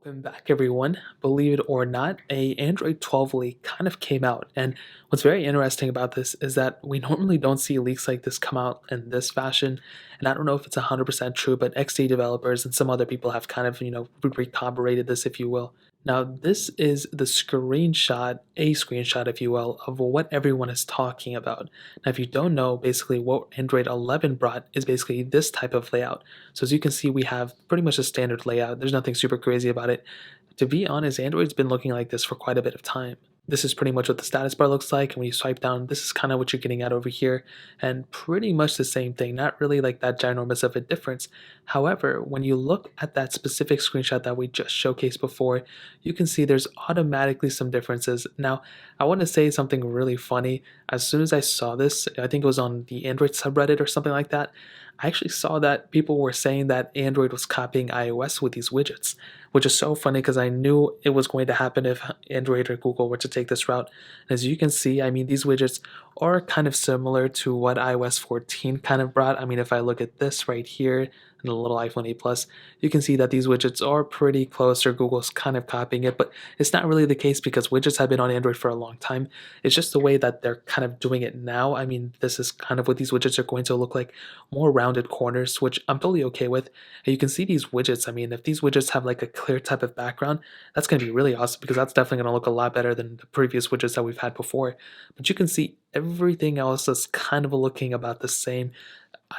Welcome back, everyone. Believe it or not, a Android 12 leak kind of came out, and what's very interesting about this is that we normally don't see leaks like this come out in this fashion. And I don't know if it's 100% true, but XD developers and some other people have kind of, corroborated this, if you will. Now, this is the screenshot, a screenshot, if you will, of what everyone is talking about. Now, if you don't know, basically what Android 11 brought is basically this type of layout. So as you can see, we have pretty much a standard layout. There's nothing super crazy about it. To be honest, Android's been looking like this for quite a bit of time. This is pretty much what the status bar looks like, and when you swipe down, this is kind of what you're getting at over here, and pretty much the same thing, not really like that ginormous of a difference. However, when you look at that specific screenshot that we just showcased before, you can see there's automatically some differences. Now, I want to say something really funny. As soon as I saw this, I think it was on the Android subreddit or something like that, I actually saw that people were saying that Android was copying iOS with these widgets, which is so funny because I knew it was going to happen if Android or Google were to take this route. And as you can see, I mean, these widgets are kind of similar to what iOS 14 kind of brought. I mean, if I look at this right here, and the little iPhone 8 Plus, you can see that these widgets are pretty close, or Google's kind of copying it, but it's not really the case because widgets have been on Android for a long time. It's just the way that they're kind of doing it now. I mean, this is kind of what these widgets are going to look like, more rounded corners, which I'm totally okay with. And you can see these widgets. I mean, if these widgets have like a clear type of background, that's going to be really awesome because that's definitely going to look a lot better than the previous widgets that we've had before. But you can see everything else is kind of looking about the same.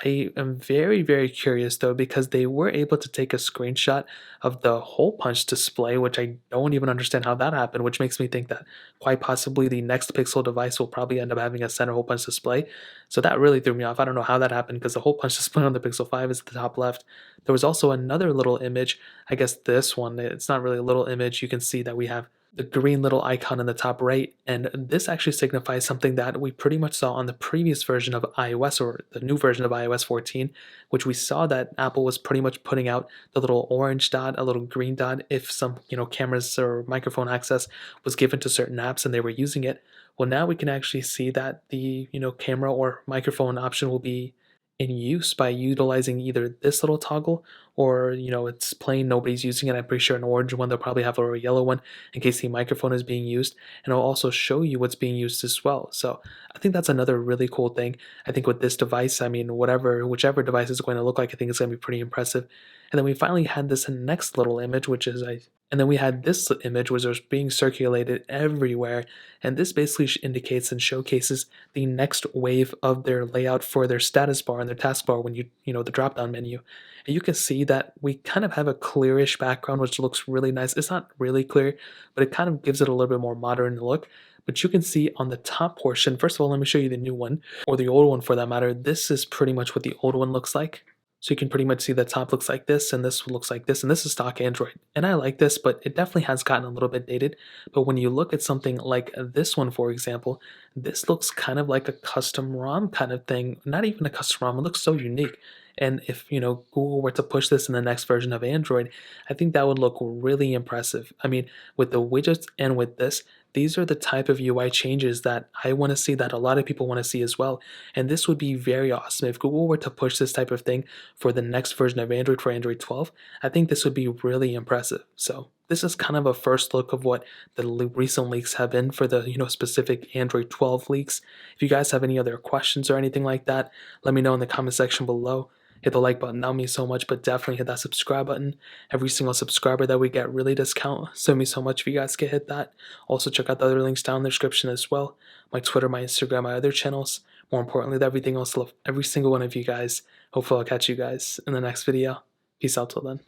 I am very, very curious though, because they were able to take a screenshot of the hole punch display, which I don't even understand how that happened, which makes me think that quite possibly the next Pixel device will probably end up having a center hole punch display. So that really threw me off. I don't know how that happened because the hole punch display on the Pixel 5 is at the top left. There was also another little image. I guess this one, it's not really a little image. You can see that we have the green little icon in the top right, and this actually signifies something that we pretty much saw on the previous version of iOS, or the new version of iOS 14, which we saw that Apple was pretty much putting out the little orange dot, a little green dot, if some cameras or microphone access was given to certain apps and they were using it. Well, now we can actually see that the camera or microphone option will be in use by utilizing either this little toggle, or it's plain nobody's using it. I'm pretty sure an orange one, they'll probably have a yellow one in case the microphone is being used, and it'll also show you what's being used as well. So I think that's another really cool thing. I think with this device, I mean, whichever device is going to look like, I think it's going to be pretty impressive. And then we finally had this next little image, which is and then we had this image which was being circulated everywhere, and this basically indicates and showcases the next wave of their layout for their status bar and their taskbar when the drop down menu. And you can see that we kind of have a clearish background, which looks really nice. It's not really clear, but it kind of gives it a little bit more modern look. But you can see on the top portion, first of all, let me show you the new one, or the old one for that matter. This is pretty much what the old one looks like. So you can pretty much see the top looks like this, and this looks like this, and this is stock Android. And I like this, but it definitely has gotten a little bit dated. But when you look at something like this one, for example, this looks kind of like a custom ROM kind of thing. Not even a custom ROM, it looks so unique. And if Google were to push this in the next version of Android, I think that would look really impressive. I mean, with the widgets and with this, these are the type of UI changes that I want to see, that a lot of people want to see as well. And this would be very awesome. If Google were to push this type of thing for the next version of Android, for Android 12, I think this would be really impressive. So this is kind of a first look of what the recent leaks have been for the specific Android 12 leaks. If you guys have any other questions or anything like that, let me know in the comment section below. Hit the like button, that would mean so much, but definitely hit that subscribe button. Every single subscriber that we get really does count, so it means so much if you guys can hit that. Also check out the other links down in the description as well. My Twitter, my Instagram, my other channels. More importantly than everything else, love every single one of you guys. Hopefully I'll catch you guys in the next video. Peace out till then.